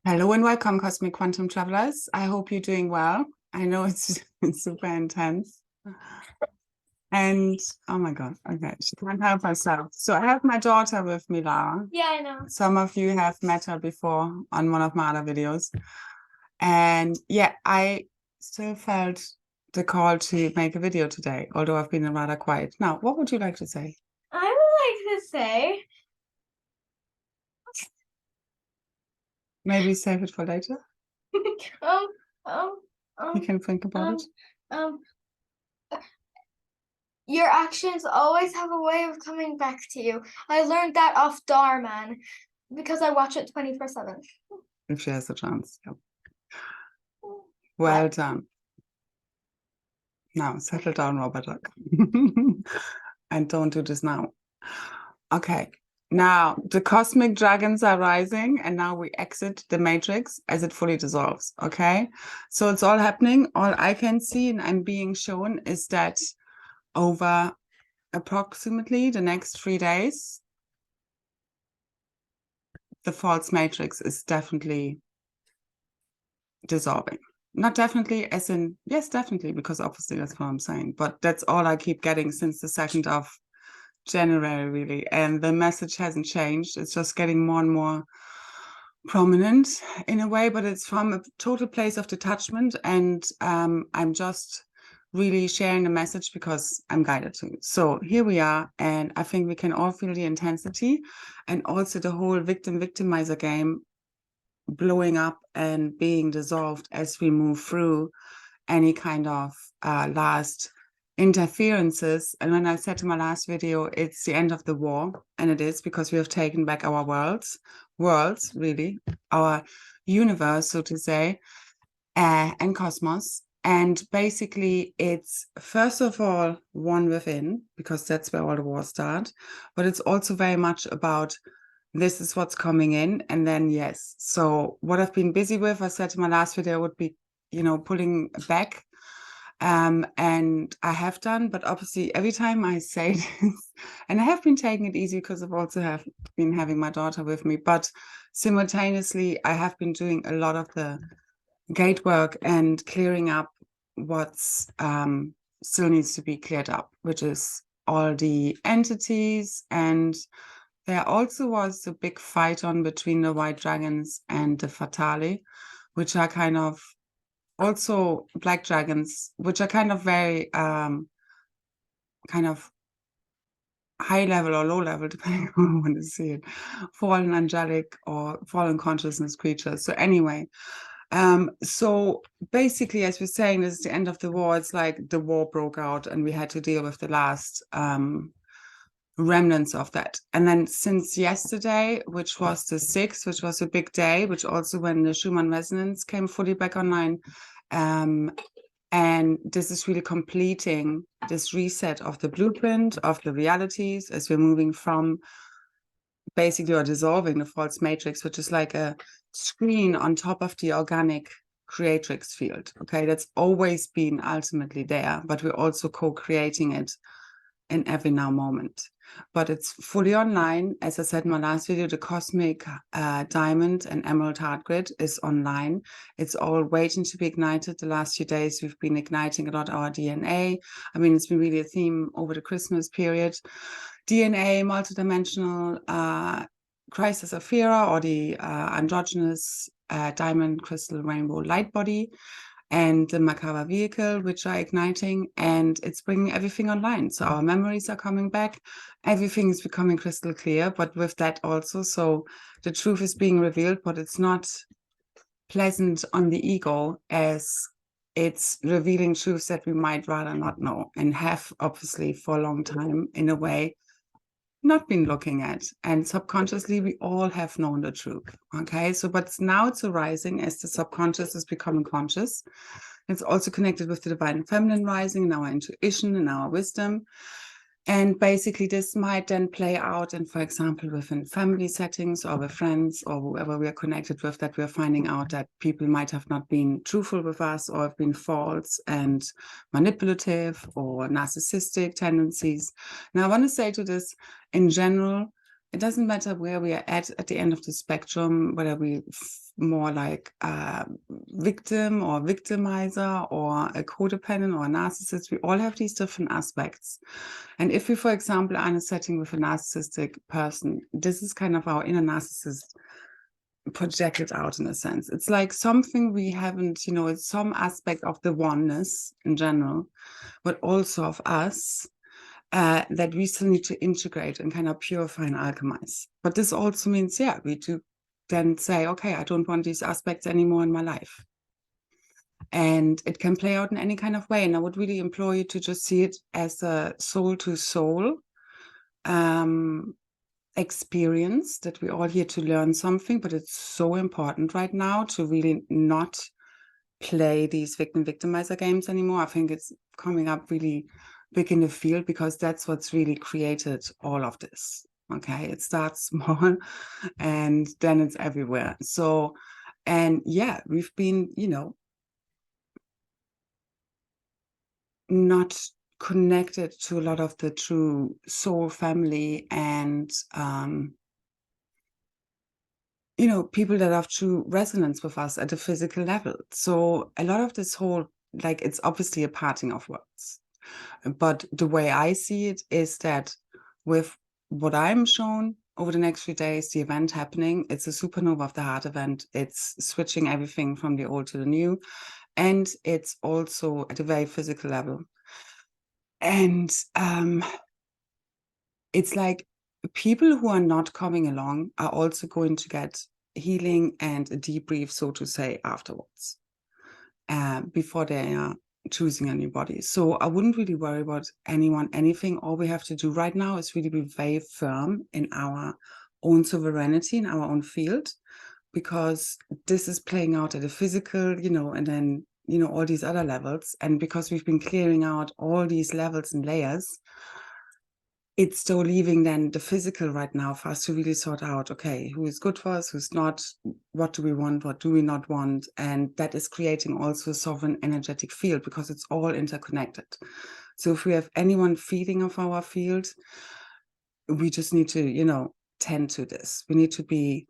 Hello and welcome, Cosmic Quantum Travelers. I hope you're doing well. I know it's super intense. And oh my God, okay, she can't help herself. So I have my daughter with me, Lara. Yeah, I know. Some of you have met her before on one of my other videos. And yeah, I still felt the call to make a video today, although I've been rather quiet. Now, what would you like to say? I would like to say, Maybe save it for later. You can think about it. Your actions always have a way of coming back to you. I learned that off Darman because I watch it 24/7. If she has a chance. Yep. Well done. Now, settle down, Robert Duck. And don't do this now. Okay. Now, the cosmic dragons are rising, and now we exit the matrix as it fully dissolves. Okay. So it's all happening. All I can see and I'm being shown is that over approximately the next 3 days, the false matrix is definitely dissolving. Not definitely, as in, yes, definitely, because obviously that's what I'm saying. But that's all I keep getting since the 2nd of January, really. And the message hasn't changed. It's just getting more and more prominent in a way, but it's from a total place of detachment. And I'm just really sharing the message because I'm guided to. So here we are. And I think we can all feel the intensity and also the whole victim-victimizer game blowing up and being dissolved as we move through any kind of last interferences. And when I said in my last video, it's the end of the war, and it is because we have taken back our worlds, really, our universe, so to say, and cosmos. And basically, it's first of all one within, because that's where all the wars start, but it's also very much about this is what's coming in. And then, yes, so what I've been busy with, I said in my last video, would be, pulling back. And I have done, but obviously every time I say this, and I have been taking it easy because I've also been having my daughter with me, but simultaneously, I have been doing a lot of the gate work and clearing up what's still needs to be cleared up, which is all the entities. And there also was a big fight on between the white dragons and the Fatale, which are kind of also black dragons, which are kind of very kind of high level or low level, depending on how you want to see it, fallen angelic or fallen consciousness creatures. So anyway, so basically, as we're saying, this is the end of the war. It's like the war broke out and we had to deal with the last remnants of that. And then since yesterday, which was the 6th, which was a big day, which also when the Schumann resonance came fully back online, and this is really completing this reset of the blueprint of the realities as we're moving from basically or dissolving the false matrix, which is like a screen on top of the organic creatrix field. Okay, that's always been ultimately there, but we're also co-creating it in every now moment. But it's fully online. As I said in my last video, the cosmic diamond and emerald heart grid is online. It's all waiting to be ignited. The last few days, we've been igniting a lot of our DNA. I mean, it's been really a theme over the Christmas period. DNA, multidimensional crisis Saphira, or the androgynous diamond crystal rainbow light body, and the Merkaba vehicle, which are igniting, and it's bringing everything online. So our memories are coming back. Everything is becoming crystal clear, but with that also, so the truth is being revealed, but it's not pleasant on the ego as it's revealing truths that we might rather not know and have obviously for a long time in a way not been looking at, and subconsciously we all have known the truth. Okay, so but now it's arising as the subconscious is becoming conscious. It's also connected with the divine feminine rising and our intuition and our wisdom. And basically this might then play out, and for example within family settings or with friends or whoever we are connected with, that we are finding out that people might have not been truthful with us or have been false and manipulative or narcissistic tendencies. Now I want to say to this, in general, it doesn't matter where we are at the end of the spectrum, whether we more like a victim or victimizer or a codependent or a narcissist. We all have these different aspects. And if we, for example, are in a setting with a narcissistic person, this is kind of our inner narcissist projected out in a sense. It's like something we haven't, it's some aspect of the oneness in general, but also of us that we still need to integrate and kind of purify and alchemize. But this also means, we do then say, okay, I don't want these aspects anymore in my life. And it can play out in any kind of way. And I would really implore you to just see it as a soul-to-soul experience, that we're all here to learn something, but it's so important right now to really not play these victim-victimizer games anymore. I think it's coming up really big in the field because that's what's really created all of this. Okay, it starts small and then it's everywhere. So, and we've been, not connected to a lot of the true soul family and, people that have true resonance with us at a physical level. So a lot of this whole, like, it's obviously a parting of words. But the way I see it is that with what I'm shown over the next few days, the event happening, it's a supernova of the heart event. It's switching everything from the old to the new. And it's also at a very physical level. And it's like people who are not coming along are also going to get healing and a debrief, so to say, afterwards, before they are choosing a new body. So I wouldn't really worry about anything. All we have to do right now is really be very firm in our own sovereignty, in our own field, because this is playing out at a physical, and then, all these other levels. And because we've been clearing out all these levels and layers, it's still leaving then the physical right now for us to really sort out, okay, who is good for us, who's not, what do we want, what do we not want? And that is creating also a sovereign energetic field because it's all interconnected. So if we have anyone feeding of our field, we just need to, tend to this. We need to be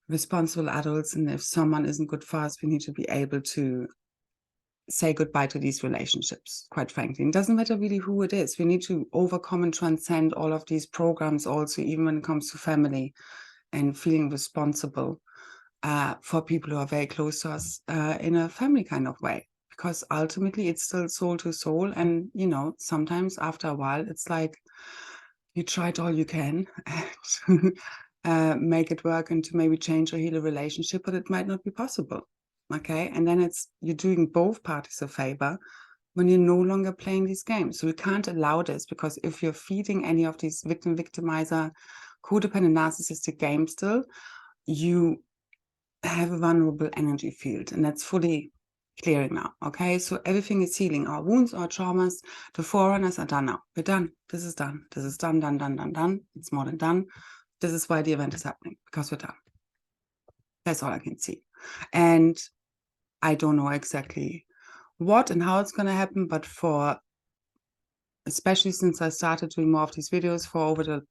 responsible adults. And if someone isn't good for us, we need to be able to say goodbye to these relationships, quite frankly. It doesn't matter really who it is. We need to overcome and transcend all of these programs also, even when it comes to family and feeling responsible for people who are very close to us in a family kind of way. Because ultimately it's still soul to soul. And, sometimes after a while, it's like you tried all you can to make it work and to maybe change or heal a relationship, but it might not be possible. Okay, and then you're doing both parties a favor when you're no longer playing these games. So we can't allow this, because if you're feeding any of these victimizer, codependent, narcissistic games still, you have a vulnerable energy field, and that's fully clearing now. Okay, so everything is healing. Our wounds, our traumas, the forerunners are done now. We're done. This is done. This is done, done, done, done, done. It's more than done. This is why the event is happening, because we're done. That's all I can see. And I don't know exactly what and how it's going to happen, but especially since I started doing more of these videos for over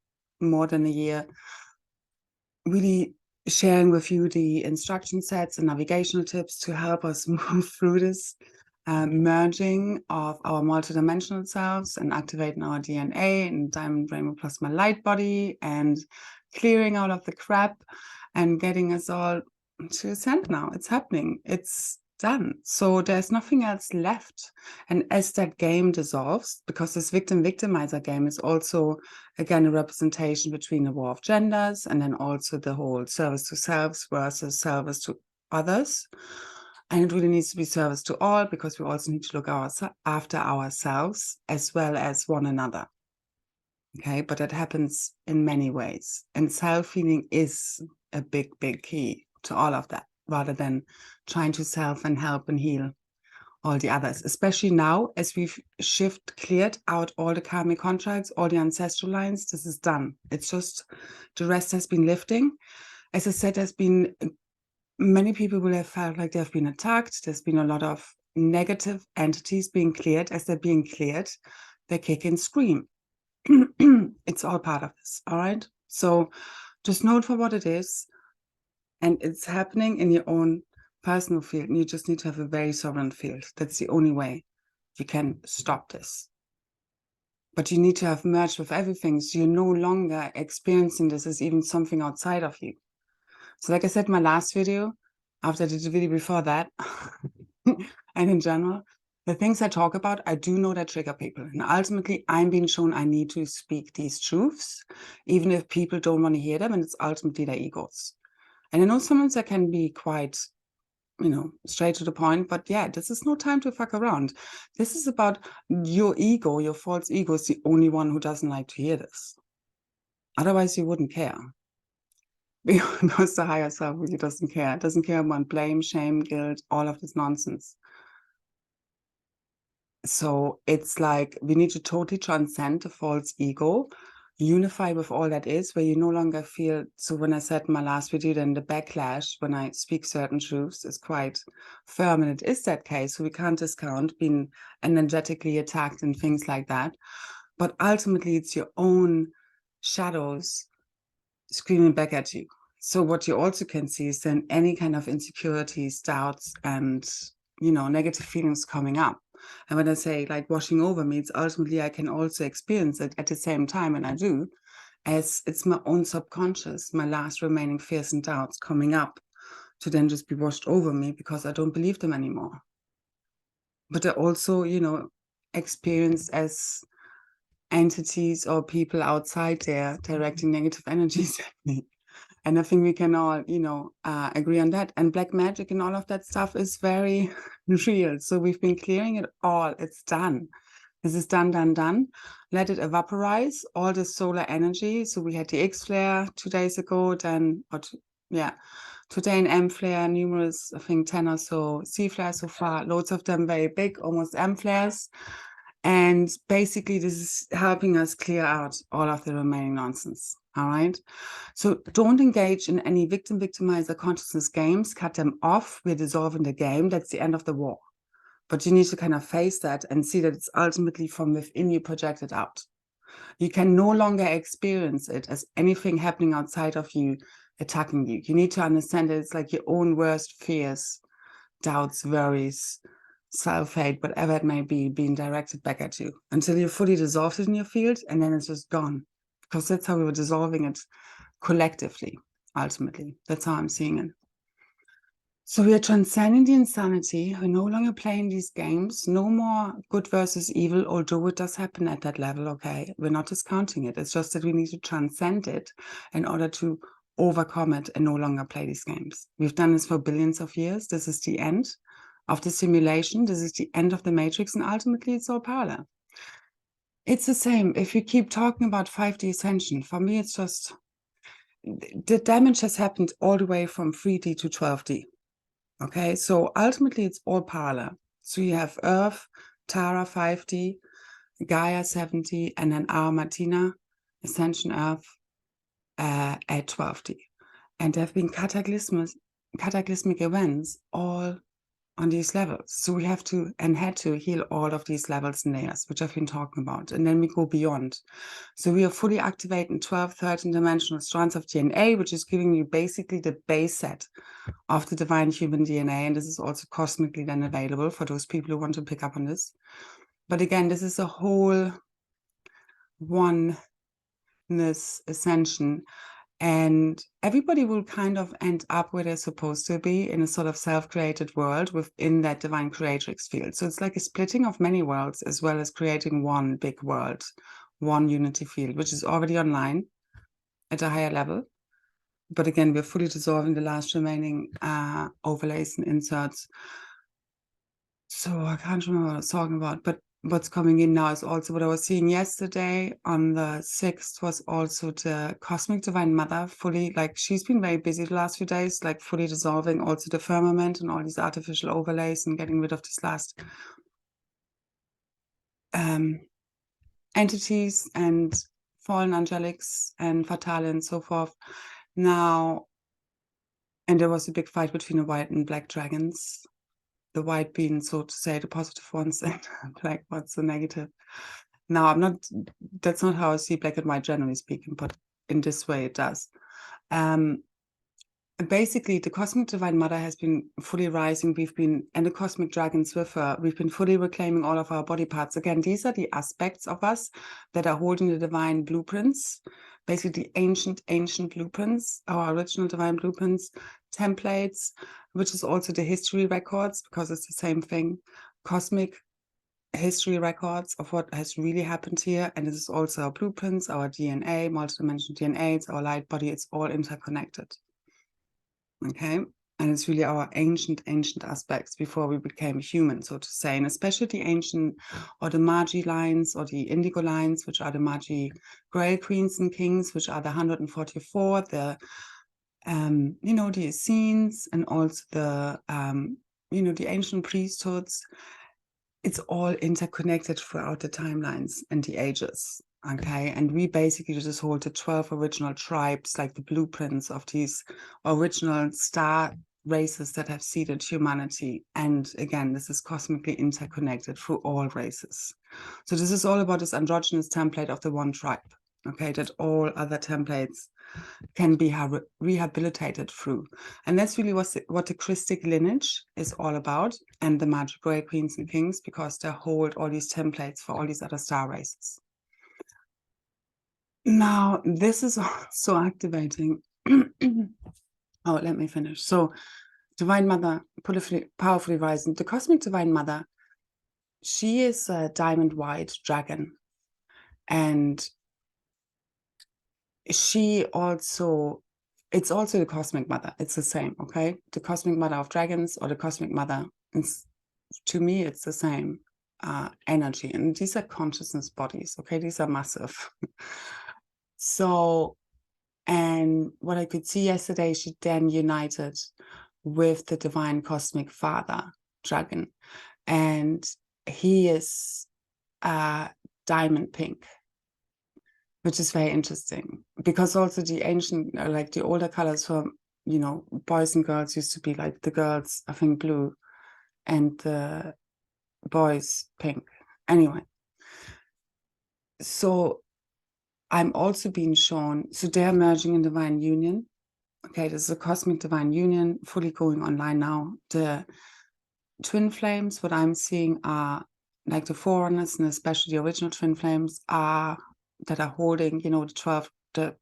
more than a year, really sharing with you the instruction sets and navigational tips to help us move through this merging of our multidimensional selves and activating our DNA and diamond rainbow plasma light body and clearing out of the crap and getting us all to ascend now. It's happening. It's done. So there's nothing else left. And as that game dissolves, because this victim-victimizer game is also, again, a representation between the war of genders and then also the whole service to selves versus service to others. And it really needs to be service to all, because we also need to look after ourselves as well as one another. Okay, but that happens in many ways. And self-healing is a big, big key to all of that, rather than trying to self and help and heal all the others, especially now as we've cleared out all the karmic contracts, all the ancestral lines. This is done. It's just the rest has been lifting. As I said, there's been many people will have felt like they've been attacked. There's been a lot of negative entities being cleared. As they're being cleared, they kick and scream. It's all part of this. All right. So just note for what it is. And it's happening in your own personal field. And you just need to have a very sovereign field. That's the only way you can stop this. But you need to have merged with everything. So you're no longer experiencing this as even something outside of you. So like I said in my last video, after I did the video before that, and in general, the things I talk about, I do know that trigger people. And ultimately, I'm being shown I need to speak these truths, even if people don't want to hear them, and it's ultimately their egos. And I know sometimes I can be quite, straight to the point, but yeah, this is no time to fuck around. This is about your ego, your false ego is the only one who doesn't like to hear this. Otherwise, you wouldn't care. Because the higher self really doesn't care. It doesn't care about blame, shame, guilt, all of this nonsense. So it's like we need to totally transcend the false ego, unify with all that is, where you no longer feel. So when I said in my last video, then the backlash when I speak certain truths is quite firm, and it is that case. So we can't discount being energetically attacked and things like that. But ultimately, it's your own shadows screaming back at you. So what you also can see is then any kind of insecurities, doubts, and negative feelings coming up. And when I say like washing over me, it's ultimately I can also experience it at the same time, and I do, as it's my own subconscious, my last remaining fears and doubts coming up to then just be washed over me because I don't believe them anymore. But they're also, experienced as entities or people outside there directing negative energies at me. And I think we can all, agree on that. And black magic and all of that stuff is very real. So we've been clearing it all. It's done. This is done, done, done. Let it evaporize all the solar energy. So we had the X flare 2 days ago, today an M flare, numerous, I think 10 or so C flares so far, loads of them very big, almost M flares. And basically, this is helping us clear out all of the remaining nonsense. All right. So don't engage in any victimizer consciousness games. Cut them off. We're dissolving the game. That's the end of the war. But you need to kind of face that and see that it's ultimately from within you projected out. You can no longer experience it as anything happening outside of you attacking you. You need to understand that it's like your own worst fears, doubts, worries, self-hate, whatever it may be, being directed back at you until you fully dissolved it in your field, and then it's just gone. Because that's how we were dissolving it collectively, ultimately. That's how I'm seeing it. So we are transcending the insanity. We're no longer playing these games. No more good versus evil, although it does happen at that level, okay? We're not discounting it. It's just that we need to transcend it in order to overcome it and no longer play these games. We've done this for billions of years. This is the end of the simulation. This is the end of the matrix, and ultimately it's all parallel. It's the same. If you keep talking about 5D ascension, for me, it's just the damage has happened all the way from 3D to 12D. Okay, so ultimately it's all parallel. So you have Earth, Tara 5D, Gaia 7D, and then our Martina, Ascension Earth at 12D. And there have been cataclysmic events all on these levels. So we have to and had to heal all of these levels and layers, which I've been talking about. And then we go beyond. So we are fully activating 12, 13 dimensional strands of DNA, which is giving you basically the base set of the divine human DNA. And this is also cosmically then available for those people who want to pick up on this. But again, this is a whole oneness ascension. And everybody will kind of end up where they're supposed to be in a sort of self-created world within that divine creatrix field. So it's like a splitting of many worlds as well as creating one big world, one unity field, which is already online at a higher level. But again, we're fully dissolving the last remaining overlays and inserts. So I can't remember what I was talking about, but what's coming in now is also what I was seeing yesterday on the 6th was also the Cosmic Divine Mother fully, like she's been very busy the last few days, like fully dissolving also the firmament and all these artificial overlays and getting rid of this last entities and fallen angelics and fatale and so forth. Now, and there was a big fight between the white and black dragons. The white being, so to say, the positive ones, and black ones, the negative. Now, that's not how I see black and white generally speaking, but in this way it does. Basically, the Cosmic Divine Mother has been fully rising. We've been, and the Cosmic Dragons with her, we've been fully reclaiming all of our body parts. Again, these are the aspects of us that are holding the divine blueprints, basically ancient blueprints, our original divine blueprints, templates, which is also the history records, because it's the same thing, cosmic history records of what has really happened here. And this is also our blueprints, our DNA, multidimensional DNA, it's our light body, it's all interconnected. Okay, and it's really our ancient aspects before we became human, so to say, and especially the ancient or the Magi lines or the indigo lines, which are the Magi Grail Queens and Kings, which are the 144, the you know, the Essenes, and also the you know, the ancient priesthoods. It's all interconnected throughout the timelines and the ages. Okay, and we basically just hold the 12 original tribes, like the blueprints of these original star races that have seeded humanity. And again, this is cosmically interconnected through all races. So this is all about this androgynous template of the one tribe, okay, that all other templates can be rehabilitated through. And that's really what the Christic lineage is all about, and the Magic Grail Queens and Kings, because they hold all these templates for all these other star races. Now, this is also activating. Oh, let me finish. So, Divine Mother, powerfully rising. The Cosmic Divine Mother, she is a diamond white dragon. And she also, it's also the Cosmic Mother. It's the same, okay? The Cosmic Mother of Dragons or the Cosmic Mother, to me, it's the same energy. And these are consciousness bodies, okay? These are massive. So, and what I could see yesterday, she then united with the Divine Cosmic Father dragon. And he is diamond pink, which is very interesting, because also the ancient, like the older colors for, you know, boys and girls used to be like the girls, I think, blue, and the boys pink. Anyway, so I'm also being shown, so they're merging in divine union. Okay, this is a cosmic divine union, fully going online now. The twin flames, what I'm seeing are like the forerunners, and especially the original twin flames are that are holding, you know, the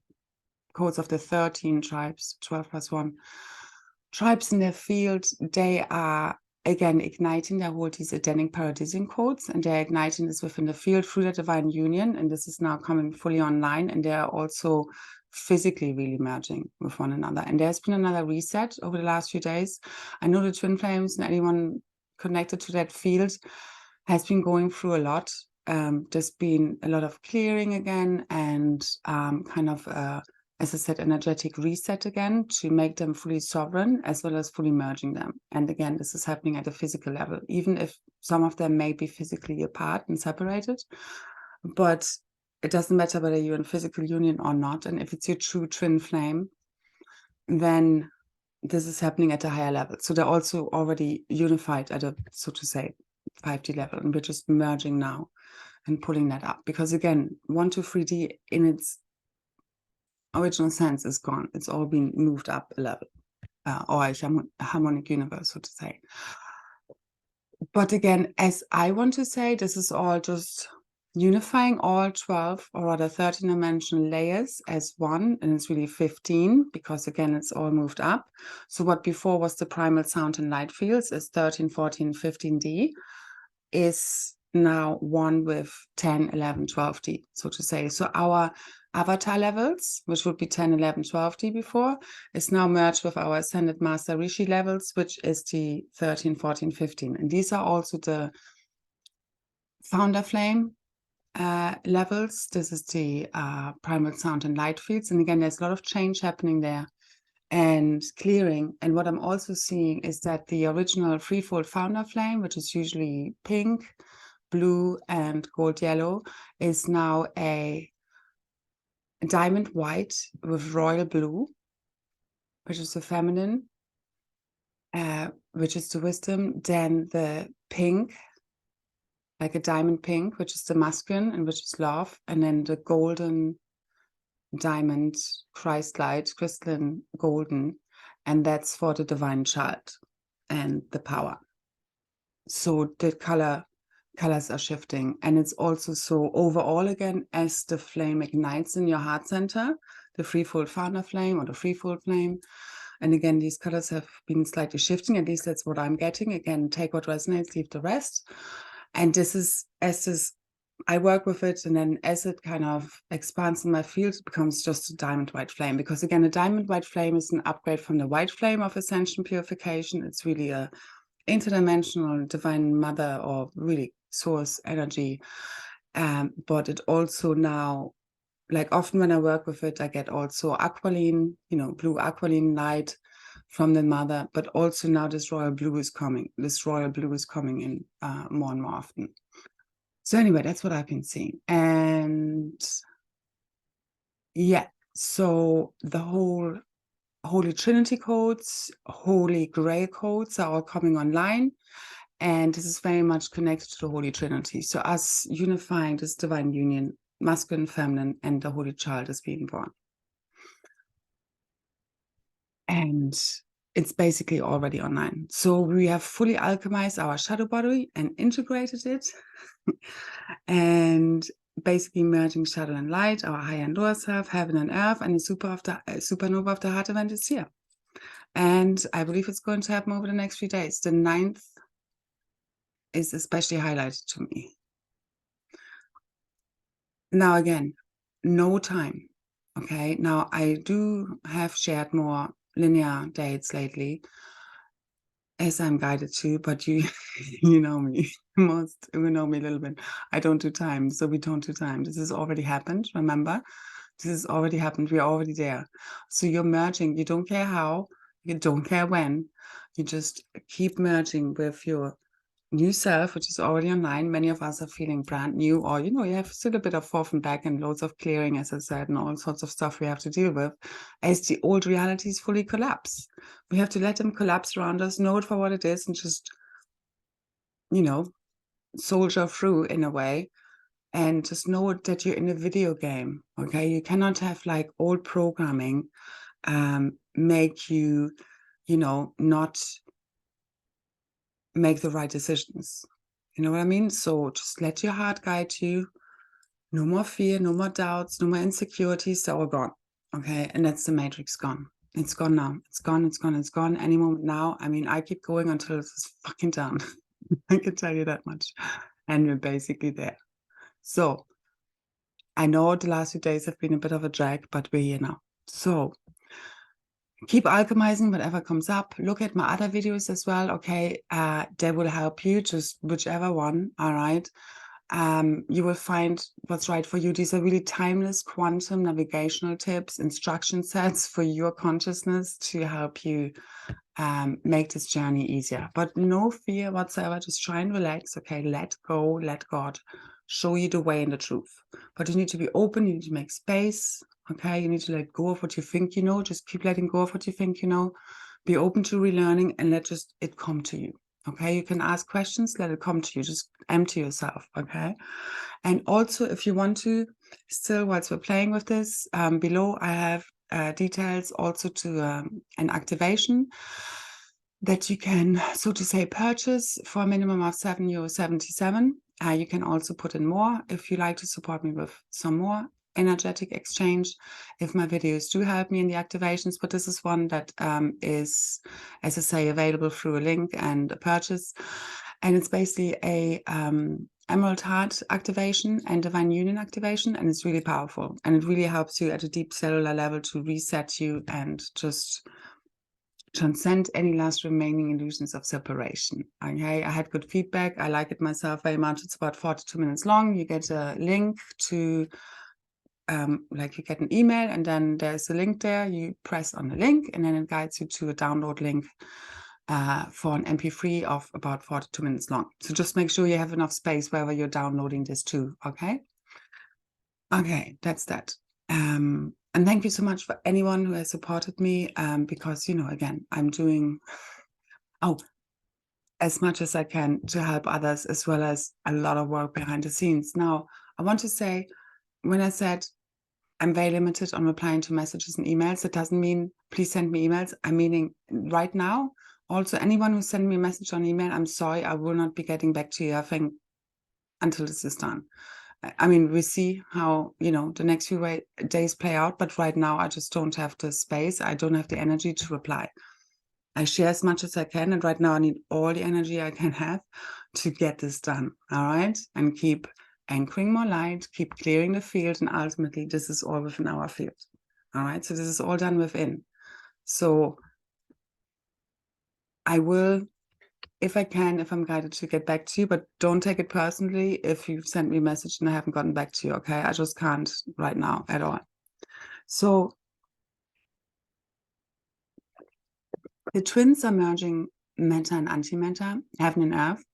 codes of the 13 tribes, 12 plus 1 tribes in their field. They are again igniting, they hold these Edenic paradisian codes, and they're igniting this within the field through the divine union. And this is now coming fully online, and they are also physically really merging with one another. And there's been another reset over the last few days. I know the twin flames and anyone connected to that field has been going through a lot. There's been a lot of clearing again, and kind of as I said, energetic reset again to make them fully sovereign, as well as fully merging them. And again, this is happening at a physical level, even if some of them may be physically apart and separated. But it doesn't matter whether you're in physical union or not. And if it's your true twin flame, then this is happening at a higher level. So they're also already unified at a, so to say, 5D level. And we're just merging now and pulling that up. Because again, 1 to 3D in its original sense is gone. It's all been moved up a level, or a harmonic universe, so to say. But again, as I want to say, this is all just unifying all 12 or rather 13 dimensional layers as one, and it's really 15 because again it's all moved up. So what before was the primal sound and light fields is 13, 14, 15D is now one with 10, 11, 12D, so to say. So our avatar levels, which would be 10, 11, 12D before, is now merged with our ascended master rishi levels, which is the 13, 14, 15. And these are also the founder flame levels. This is the primal sound and light fields. And again, there's a lot of change happening there and clearing. And what I'm also seeing is that the original threefold founder flame, which is usually pink, blue, and gold yellow, is now a diamond white with royal blue, which is the feminine, which is the wisdom. Then the pink, like a diamond pink, which is the masculine and which is love. And then the golden diamond, Christ light, crystalline golden, and that's for the divine child and the power. So the colors are shifting, and it's also so overall again, as the flame ignites in your heart center, the threefold founder flame or the threefold flame. And again, these colors have been slightly shifting, at least that's what I'm getting. Again, take what resonates, leave the rest. And this is, as this, I work with it, and then as it kind of expands in my field, it becomes just a diamond white flame. Because again, a diamond white flame is an upgrade from the white flame of ascension purification. It's really a interdimensional divine mother or really source energy. But it also now, like often when I work with it, I get also aqualine, blue aqualine light from the mother, but also now this royal blue is coming. This royal blue is coming in more and more often. So anyway, that's what I've been seeing. And yeah, so the whole Holy Trinity codes, Holy Grail codes are all coming online. And this is very much connected to the Holy Trinity. So us unifying this divine union, masculine, feminine, and the Holy Child is being born. And it's basically already online. So we have fully alchemized our shadow body and integrated it. And basically merging shadow and light, our higher and lower self, heaven and earth, and the supernova of the heart event is here. And I believe it's going to happen over the next few days. The 9th is especially highlighted to me. Now again, no time. Okay, now I do have shared more linear dates lately, as I'm guided to, but you know me, most you know me a little bit. I don't do time, so we don't do time. This has already happened, remember? This has already happened, we're already there. So you're merging, you don't care how, you don't care when, you just keep merging with your new self, which is already online. Many of us are feeling brand new, or you have still a bit of forth and back and loads of clearing, as I said, and all sorts of stuff we have to deal with as the old realities fully collapse. We have to let them collapse around us, know it for what it is, and just soldier through in a way, and just know that you're in a video game. Okay, you cannot have like old programming make you not make the right decisions. You know what I mean? So just let your heart guide you. No more fear, no more doubts, no more insecurities. They're all gone. Okay. And that's the matrix gone. It's gone now. It's gone. It's gone. It's gone. Any moment now. I mean, I keep going until it's fucking done. I can tell you that much. And we're basically there. So I know the last few days have been a bit of a drag, but we're here now. So keep alchemizing whatever comes up. Look at my other videos as well. Okay, they will help you, just whichever one. All right. You will find what's right for you. These are really timeless quantum navigational tips, instruction sets for your consciousness to help you make this journey easier. But no fear whatsoever. Just try and relax. Okay, let go, let God show you the way and the truth. But you need to be open. You need to make space. Okay, you need to let go of what you think you know. Just keep letting go of what you think you know. Be open to relearning and let just it come to you. Okay, you can ask questions, let it come to you. Just empty yourself. Okay, and also if you want to, still whilst we're playing with this, below I have details also to an activation that you can, so to say, purchase for a minimum of €7.77. You can also put in more if you like to support me with some more energetic exchange, if my videos do help me in the activations. But this is one that is, as I say, available through a link and a purchase. And it's basically a Emerald Heart activation and Divine Union activation, and it's really powerful. And it really helps you at a deep cellular level to reset you and just transcend any last remaining illusions of separation. Okay, I had good feedback. I like it myself very much. It's about 42 minutes long. You get a link to, like you get an email, and then there's a link there. You press on the link, and then it guides you to a download link for an MP3 of about 42 minutes long. So just make sure you have enough space wherever you're downloading this to. Okay. Okay, that's that. And thank you so much for anyone who has supported me, because, again, I'm doing as much as I can to help others, as well as a lot of work behind the scenes. Now, I want to say, when I said I'm very limited on replying to messages and emails. It doesn't mean please send me emails. I'm meaning right now, also anyone who sent me a message on email, I'm sorry, I will not be getting back to you, I think, until this is done. I mean, we see how, you know, the next few days play out, but right now I just don't have the space. I don't have the energy to reply. I share as much as I can, and right now I need all the energy I can have to get this done, all right? And keep anchoring more light, keep clearing the field, and ultimately this is all within our field, all right? So this is all done within. So I will, if I can, if I'm guided, to get back to you, but don't take it personally if you've sent me a message and I haven't gotten back to you, okay? I just can't right now at all. So the twins are merging matter and antimatter, heaven and earth.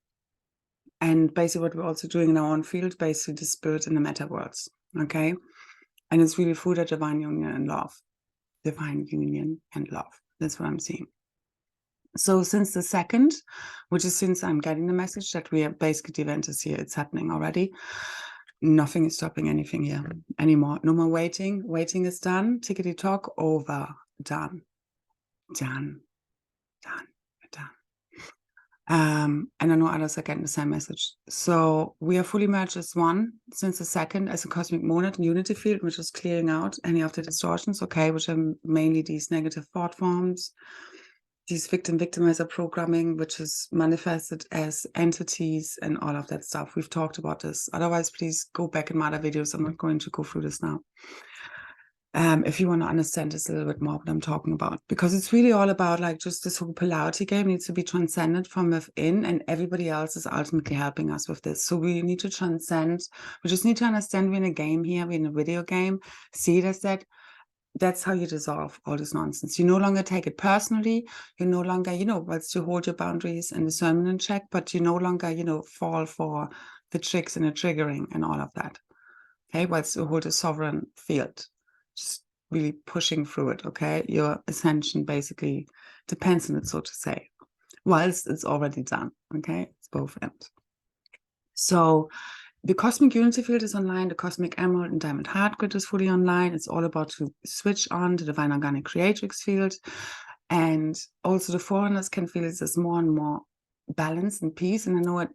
And basically what we're also doing in our own field, basically the spirit and the matter worlds, okay? And it's really through that divine union and love. Divine union and love. That's what I'm seeing. So since the 2nd, which is since I'm getting the message that we are basically, the event is here, it's happening already. Nothing is stopping anything here anymore. No more waiting. Waiting is done. Tickety talk over. Done. Done. Done. Done. And I know others are getting the same message. So we are fully merged as one since the 2nd as a cosmic monad and unity field, which is clearing out any of the distortions, okay, which are mainly these negative thought forms, these victimizer programming, which is manifested as entities and all of that stuff. We've talked about this. Otherwise, please go back in my other videos. I'm not going to go through this now. If you want to understand this a little bit more what I'm talking about, because it's really all about like just this whole polarity game needs to be transcended from within, and everybody else is ultimately helping us with this. So we need to transcend. We just need to understand we're in a game here, we're in a video game. See it as that. That's how you dissolve all this nonsense. You no longer take it personally. You no longer, you know, whilst you hold your boundaries and discernment in check, but you no longer, you know, fall for the tricks and the triggering and all of that. Okay, whilst you hold a sovereign field, just really pushing through it. Okay, your ascension basically depends on it, so to say, whilst it's already done. Okay, it's both ends. So the cosmic unity field is online. The cosmic emerald and diamond heart grid is fully online. It's all about to switch on the divine organic creatrix field. And also the foreigners can feel it as more and more balance and peace. And I know it,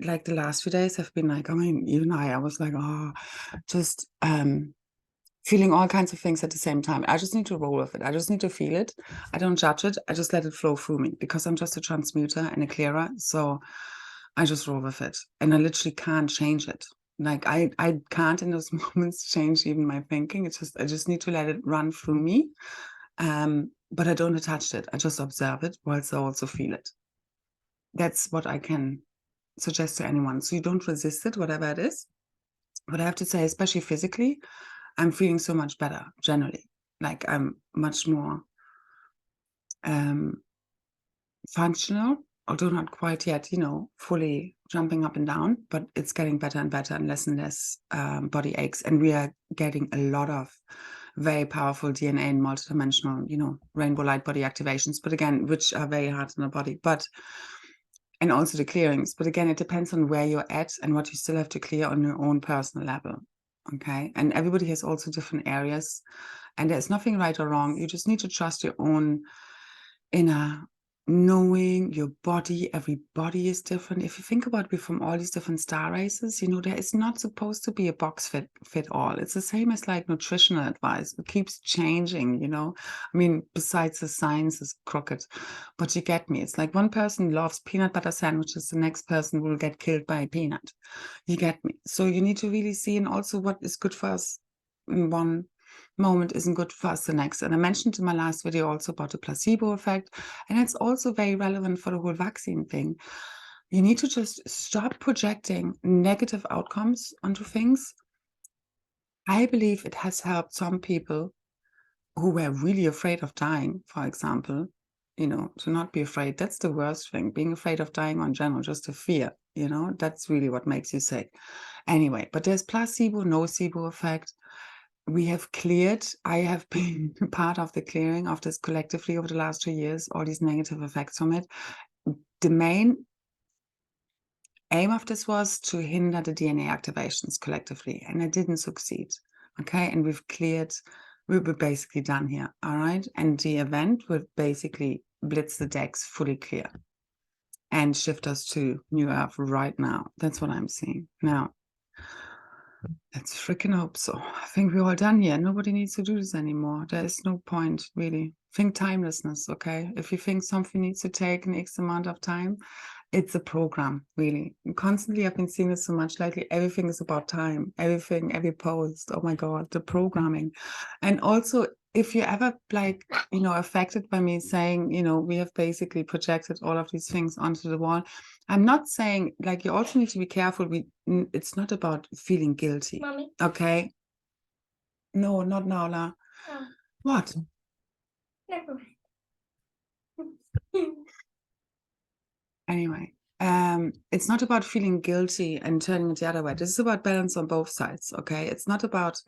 like the last few days have been like, I mean, even I was like, oh, just feeling all kinds of things at the same time. I just need to roll with it. I just need to feel it. I don't judge it. I just let it flow through me because I'm just a transmuter and a clearer. So I just roll with it, and I literally can't change it. Like I can't in those moments change even my thinking. It's just, I just need to let it run through me. But I don't attach it. I just observe it whilst I also feel it. That's what I can suggest to anyone. So you don't resist it, whatever it is. But I have to say, especially physically, I'm feeling so much better generally. Like I'm much more functional, although not quite yet, you know, fully jumping up and down, but it's getting better and better and less body aches. And we are getting a lot of very powerful DNA and multidimensional, you know, rainbow light body activations, but again, which are very hard on the body, and also the clearings. But again, it depends on where you're at and what you still have to clear on your own personal level. Okay. And everybody has also different areas, and there's nothing right or wrong. You just need to trust your own inner knowing your body. Every body is different. If you think about it from all these different star races, you know, there is not supposed to be a box fit all. It's the same as like nutritional advice. It keeps changing, you know. I mean, besides the science is crooked, but you get me. It's like one person loves peanut butter sandwiches, the next person will get killed by a peanut. You get me. So you need to really see, and also what is good for us in one moment isn't good for us the next. And I mentioned in my last video also about the placebo effect, and it's also very relevant for the whole vaccine thing. You need to just stop projecting negative outcomes onto things. I believe it has helped some people who were really afraid of dying, for example, you know, to not be afraid. That's the worst thing, being afraid of dying in general, just a fear, you know, that's really what makes you sick. Anyway, but there's placebo, nocebo effect. We have cleared, I have been part of the clearing of this collectively over the last 2 years, all these negative effects from it. The main aim of this was to hinder the DNA activations collectively, and I didn't succeed. Okay, and we're basically done here. All right, and the event will basically blitz the decks fully clear and shift us to New Earth right now. That's what I'm seeing now. Let's freaking hope so. I think we're all done here. Nobody needs to do this anymore. There is no point, really. Think timelessness, okay? If you think something needs to take an X amount of time, it's a program, really. And constantly, I've been seeing this so much lately. Everything is about time. Everything, every post. Oh my God, the programming. And also, if you're ever like, affected by me saying, we have basically projected all of these things onto the wall, I'm not saying, like, you also need to be careful. It's not about feeling guilty. Mommy. Okay? No, not now, La. Oh, What? never mind. Anyway, it's not about feeling guilty and turning it the other way. This is about balance on both sides, okay? It's not about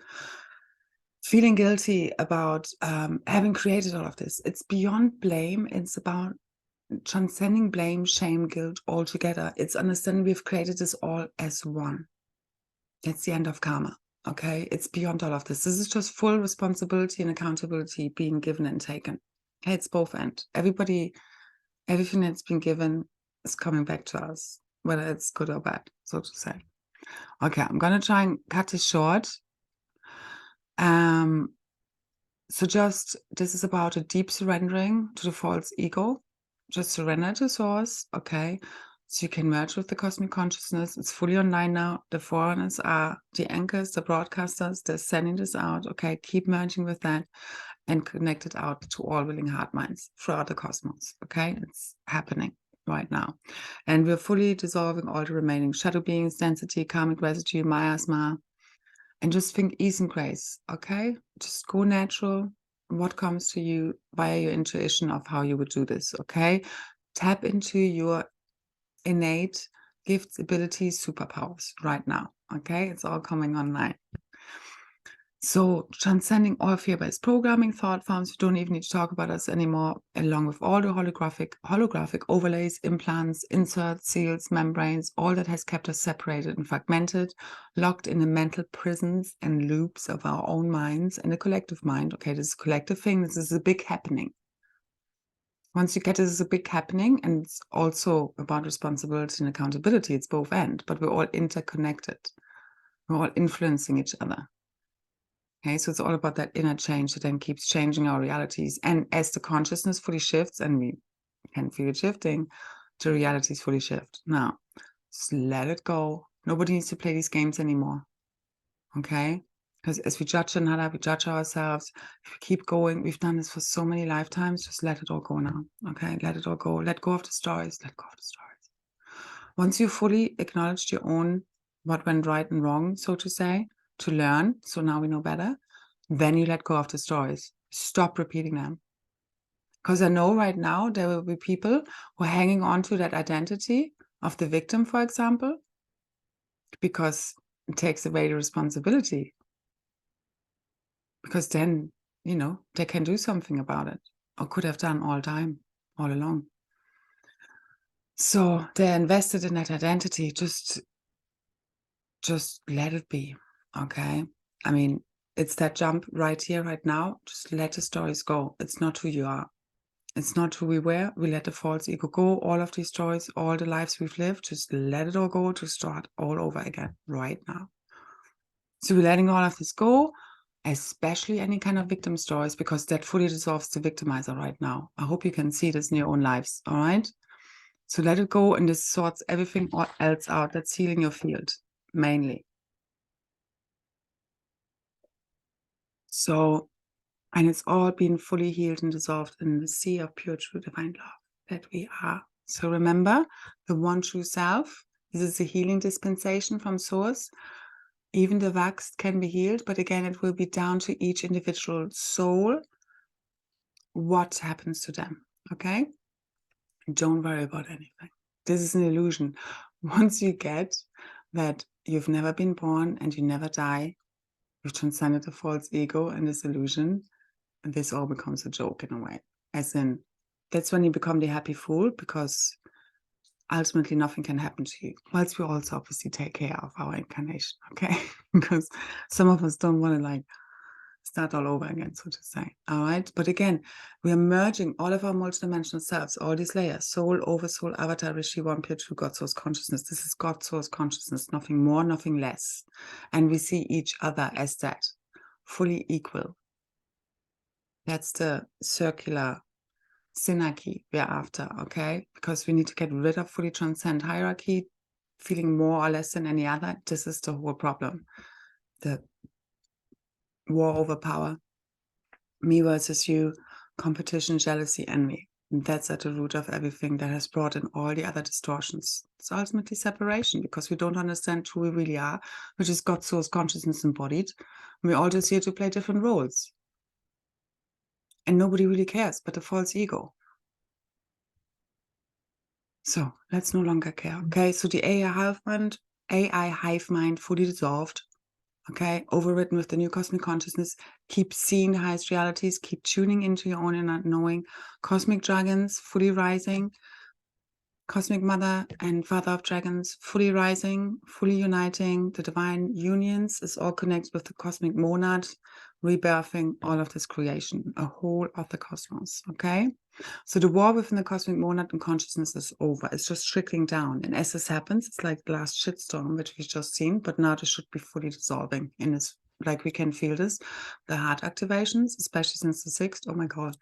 feeling guilty about having created all of this. It's beyond blame. It's about transcending blame, shame, guilt altogether. It's understanding we've created this all as one. That's the end of karma, okay? It's beyond all of this. This is just full responsibility and accountability being given and taken. Okay, it's both end. Everything that's been given is coming back to us, whether it's good or bad, so to say. Okay, I'm gonna try and cut this short. So this is about a deep surrendering to the false ego. Just surrender to source, okay? So you can merge with the cosmic consciousness. It's fully online now. The forerunners are the anchors, the broadcasters. They're sending this out, okay? Keep merging with that and connect it out to all willing heart minds throughout the cosmos, okay? It's happening right now. And we're fully dissolving all the remaining shadow beings, density, karmic residue, miasma, and just think ease and grace, okay? Just go natural. What comes to you via your intuition of how you would do this, okay? Tap into your innate gifts, abilities, superpowers right now, okay? It's all coming online. So transcending all fear-based programming, thought forms, we don't even need to talk about us anymore, along with all the holographic overlays, implants, inserts, seals, membranes, all that has kept us separated and fragmented, locked in the mental prisons and loops of our own minds and the collective mind. Okay, this is a collective thing. This is a big happening. Once you get this is a big happening, and it's also about responsibility and accountability. It's both end, but we're all interconnected. We're all influencing each other. Okay, so it's all about that inner change that then keeps changing our realities. And as the consciousness fully shifts, and we can feel it shifting, the realities fully shift. Now, just let it go. Nobody needs to play these games anymore. Okay? Because as we judge another, we judge ourselves. If we keep going, we've done this for so many lifetimes, just let it all go now. Okay? Let it all go. Let go of the stories. Let go of the stories. Once you fully acknowledged your own, what went right and wrong, so to say, to learn, so now we know better, then you let go of the stories. Stop repeating them. Because I know right now there will be people who are hanging on to that identity of the victim, for example, because it takes away the responsibility. Because then, they can do something about it, or could have done all along. So they're invested in that identity. Just let it be, okay? I mean, it's that jump right here, right now. Just let the stories go. It's not who you are. It's not who we were. We let the false ego go. All of these stories, all the lives we've lived, just let it all go to start all over again right now. So we're letting all of this go, especially any kind of victim stories, because that fully dissolves the victimizer right now. I hope you can see this in your own lives, all right? So let it go, and this sorts everything else out. That's healing your field, mainly. So, and it's all been fully healed and dissolved in the sea of pure, true, divine love that we are. So remember, the one true self, this is a healing dispensation from source. Even the waxed can be healed, but again, it will be down to each individual soul what happens to them, okay? Don't worry about anything. This is an illusion. Once you get that you've never been born and you never die, you've transcended the false ego and this illusion, and this all becomes a joke in a way. As in, that's when you become the happy fool, because ultimately nothing can happen to you. Whilst we also obviously take care of our incarnation, okay? Because some of us don't want to like start all over again, so to say. All right. But again, we are merging all of our multidimensional selves, all these layers, soul, oversoul, avatar, rishi, one, pure, true, God source consciousness. This is God source consciousness, nothing more, nothing less. And we see each other as that, fully equal. That's the circular synarchy we're after, okay? Because we need to get rid of fully transcend hierarchy, feeling more or less than any other. This is the whole problem. The war over power, me versus you, competition, jealousy, envy. And that's at the root of everything that has brought in all the other distortions. It's ultimately separation because we don't understand who we really are, which is God source consciousness embodied. We're all just here to play different roles. And nobody really cares but the false ego. So let's no longer care. Okay, so the AI hive mind fully dissolved. Okay, overridden with the new cosmic consciousness. Keep seeing the highest realities. Keep tuning into your own inner knowing. Cosmic dragons fully rising. Cosmic mother and father of dragons fully rising, fully uniting. The divine unions is all connected with the cosmic monad, rebirthing all of this creation, a whole of the cosmos. Okay, so the war within the cosmic monad and consciousness is over. It's just trickling down, and as this happens, it's like the last shitstorm which we've just seen, but now this should be fully dissolving in this. Like we can feel this, the heart activations, especially since the 6th. Oh my god,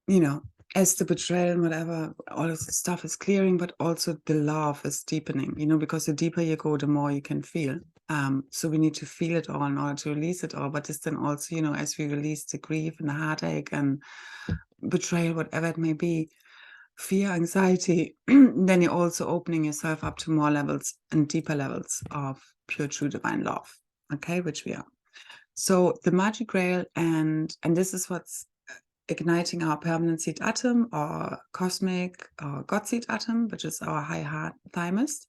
you know, as the betrayal and whatever, all of the stuff is clearing, but also the love is deepening, you know, because the deeper you go, the more you can feel. So we need to feel it all in order to release it all. But this then also, you know, as we release the grief and the heartache and betrayal, whatever it may be, fear, anxiety, then you're also opening yourself up to more levels and deeper levels of pure, true, divine love. Okay, which we are. So the magic grail, and this is what's igniting our permanent seed atom or cosmic or God seed atom, which is our high heart thymus.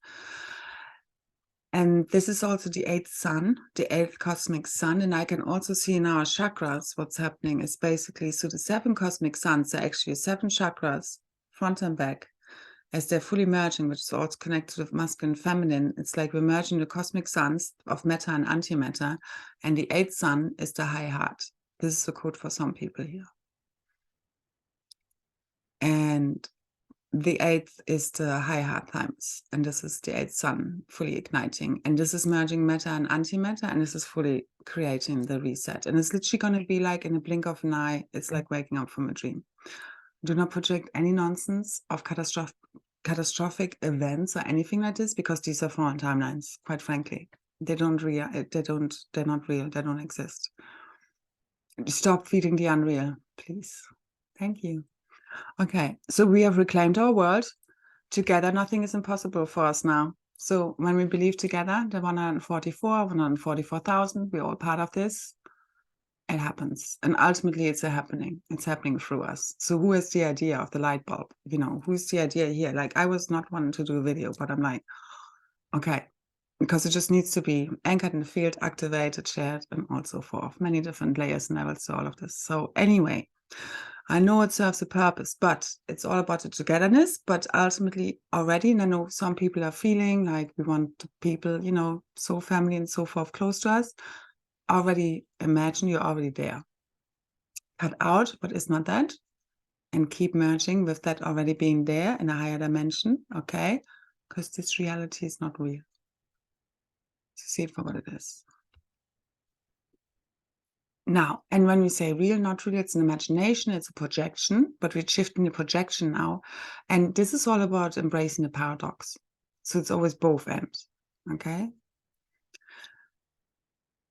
And this is also the 8th sun, the 8th cosmic sun. And I can also see in our chakras what's happening is basically, so the 7 cosmic suns are actually 7 chakras, front and back, as they're fully merging, which is also connected with masculine and feminine. It's like we're merging the cosmic suns of matter and antimatter. And the 8th sun is the high heart. This is the code for some people here. And the 8th is the high heart thymus, and this is the 8th sun fully igniting, and this is merging matter and antimatter, and this is fully creating the reset. And it's literally going to be like in a blink of an eye. It's like waking up from a dream. Do not project any nonsense of catastrophic events or anything like this, because these are foreign timelines. Quite frankly, they're not real. They don't exist. Stop feeding the unreal, please. Thank you. Okay, so we have reclaimed our world. Together, nothing is impossible for us now. So when we believe together, the 144,000, we're all part of this, it happens. And ultimately, it's happening. It's happening through us. So who has the idea of the light bulb? You know, who's the idea here? Like, I was not wanting to do a video, but I'm like, okay, because it just needs to be anchored in the field, activated, shared, and also forth. Many different layers and levels to all of this. So anyway, I know it serves a purpose, but it's all about the togetherness. But ultimately, already, and I know some people are feeling like we want people, you know, so family and so forth close to us. Already imagine you're already there. Cut out what is not that, and keep merging with that already being there in a higher dimension, okay? Because this reality is not real. So see it for what it is. Now, and when we say real, not real, it's an imagination, it's a projection, but we're shifting the projection now. And this is all about embracing the paradox. So it's always both ends, okay?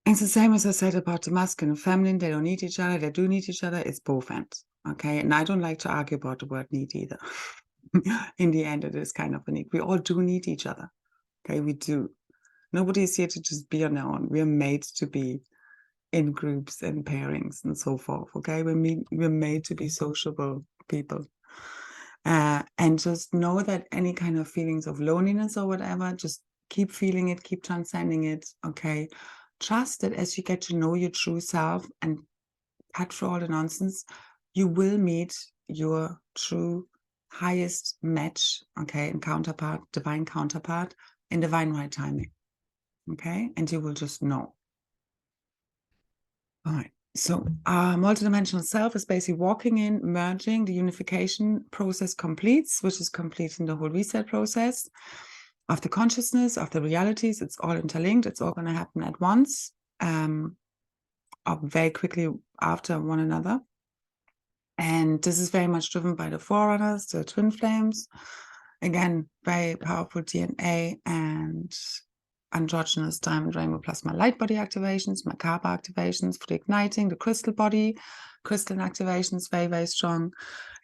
And it's the same as I said about the masculine and feminine. They don't need each other, they do need each other. It's both ends, okay? And I don't like to argue about the word need either. In the end, it is kind of a need. We all do need each other, okay? We do. Nobody is here to just be on their own. We are made to be in groups and pairings and so forth, okay? We're made to be sociable people. And just know that any kind of feelings of loneliness or whatever, just keep feeling it, keep transcending it, okay? Trust that as you get to know your true self and cut through all the nonsense, you will meet your true highest match, okay, and counterpart, divine counterpart, in divine right timing. Okay, and you will just know. All right. So our multidimensional self is basically walking in, merging, the unification process completes, which is completing the whole reset process of the consciousness, of the realities. It's all interlinked. It's all going to happen at once, or very quickly after one another. And this is very much driven by the forerunners, the twin flames. Again, very powerful DNA and androgynous diamond rainbow plasma light body activations, Merkaba activations for the igniting, the crystal body, crystalline activations, very, very strong,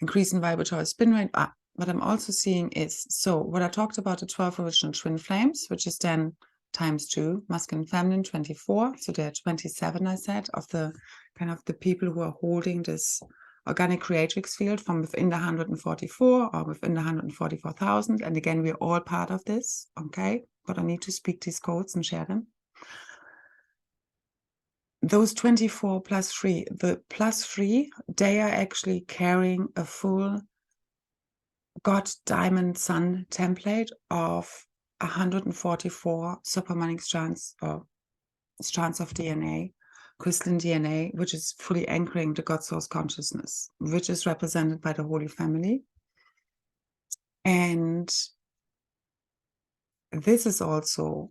increasing vibratory spin rate. What I'm also seeing is, so what I talked about, the 12 original twin flames, which is then times 2, masculine, feminine, 24. So there are 27, I said, of the kind of the people who are holding this organic creatrix field from within the 144 or within the 144,000. And again, we're all part of this, okay? But I need to speak these codes and share them. Those 24 plus 3, the plus 3, they are actually carrying a full God diamond sun template of 144 superharmonic strands or strands of DNA, crystalline DNA, which is fully anchoring the God source consciousness, which is represented by the Holy Family. And this is also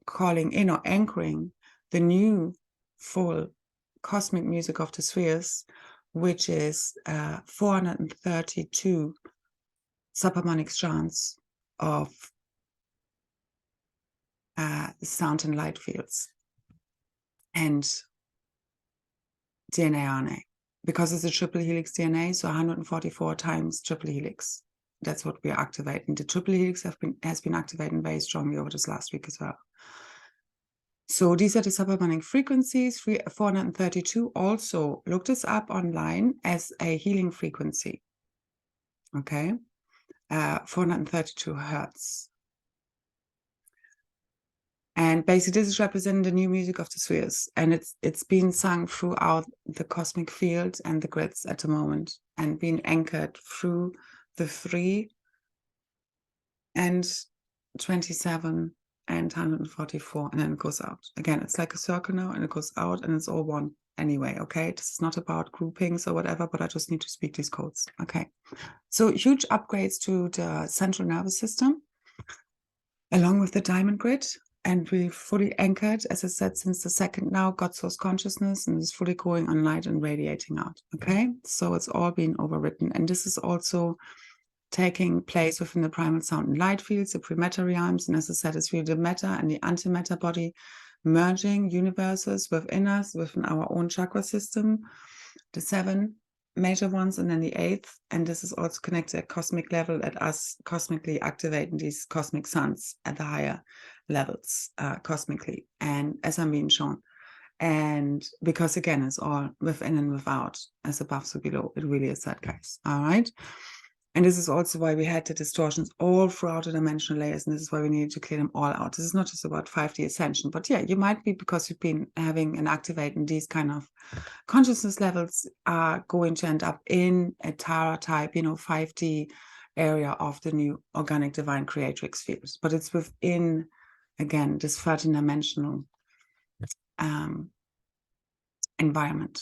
calling in or anchoring the new full cosmic music of the spheres, which is 432 subharmonic strands of sound and light fields and DNA RNA, because it's a triple helix DNA, so 144 times triple helix. That's what we are activating. The triple helix has been activating very strongly over this last week as well. So these are the subharmonic frequencies. 432. Also look this up online as a healing frequency. Okay, 432 hertz. And basically, this is representing the new music of the spheres, and it's being sung throughout the cosmic field and the grids at the moment, and being anchored through the 3 and 27 and 144, and then it goes out again. It's like a circle now, and it goes out, and it's all one anyway. Okay, this is not about groupings or whatever, but I just need to speak these codes. Okay, so huge upgrades to the central nervous system, along with the diamond grid. And we fully anchored, as I said, since the second now, God source consciousness, and it's fully going on light and radiating out. Okay, so it's all being overwritten. And this is also taking place within the primal sound and light fields, the pre-meta realms. And as I said, it's really the meta and the antimatter body merging universes within us, within our own chakra system, the 7 major ones, and then the 8th. And this is also connected at cosmic level, at us cosmically activating these cosmic suns at the higher levels cosmically, and as I'm being shown. And because again, it's all within and without, as above so below. It really is that, guys. All right. And this is also why we had the distortions all throughout the dimensional layers, and this is why we needed to clear them all out. This is not just about 5D ascension, but yeah, you might be, because you've been having and activating these kind of consciousness levels, are going to end up in a Tara type, 5D area of the new organic divine creatrix fields. But it's within, again, this 13-dimensional environment.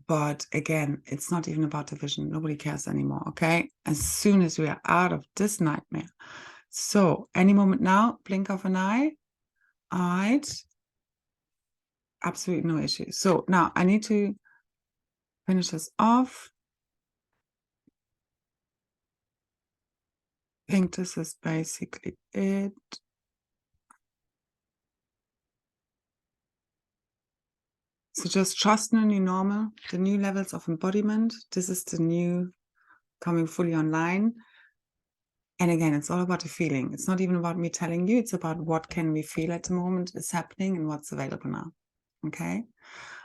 But again, it's not even about the vision. Nobody cares anymore, okay? As soon as we are out of this nightmare. So any moment now, blink of an eye. All right. Absolutely no issue. So now I need to finish this off. I think this is basically it. So just trust in the new normal, the new levels of embodiment. This is the new coming fully online. And again, it's all about the feeling. It's not even about me telling you. It's about what can we feel at the moment is happening and what's available now. Okay.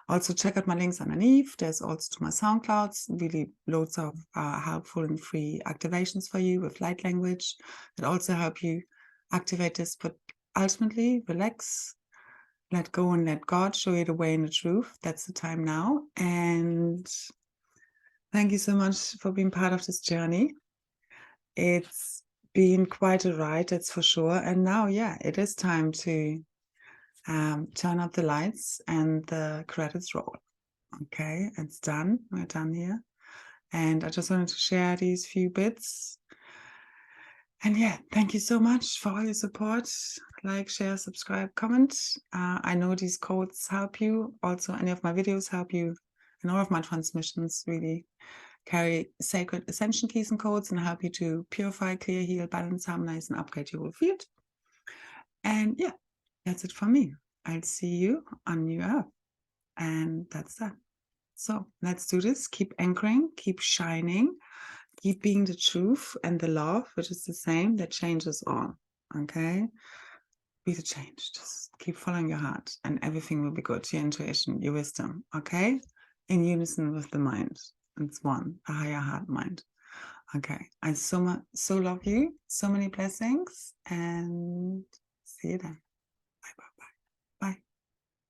Also check out my links underneath. There's also to my SoundClouds, really loads of helpful and free activations for you with light language that also help you activate this. But ultimately, relax. Let go and let God show you the way and the truth. That's the time now. And Thank you so much for being part of this journey. It's been quite a ride, that's for sure. And now, yeah, it is time to turn up the lights and the credits roll. Okay, it's done. We're done here. And I just wanted to share these few bits. And yeah, thank you so much for all your support. Like, share, subscribe, comment. I know these codes help you. Also, any of my videos help you. And all of my transmissions really carry sacred ascension keys and codes and help you to purify, clear, heal, balance, harmonize, and upgrade your whole field. And yeah, that's it from me. I'll see you on New Earth. And that's that. So let's do this. Keep anchoring, keep shining, keep being the truth and the love, which is the same, that changes all. Okay? Be the change. Just keep following your heart and everything will be good. Your intuition, your wisdom. Okay? In unison with the mind. It's one, a higher heart mind. Okay. I so love you. So many blessings and see you then.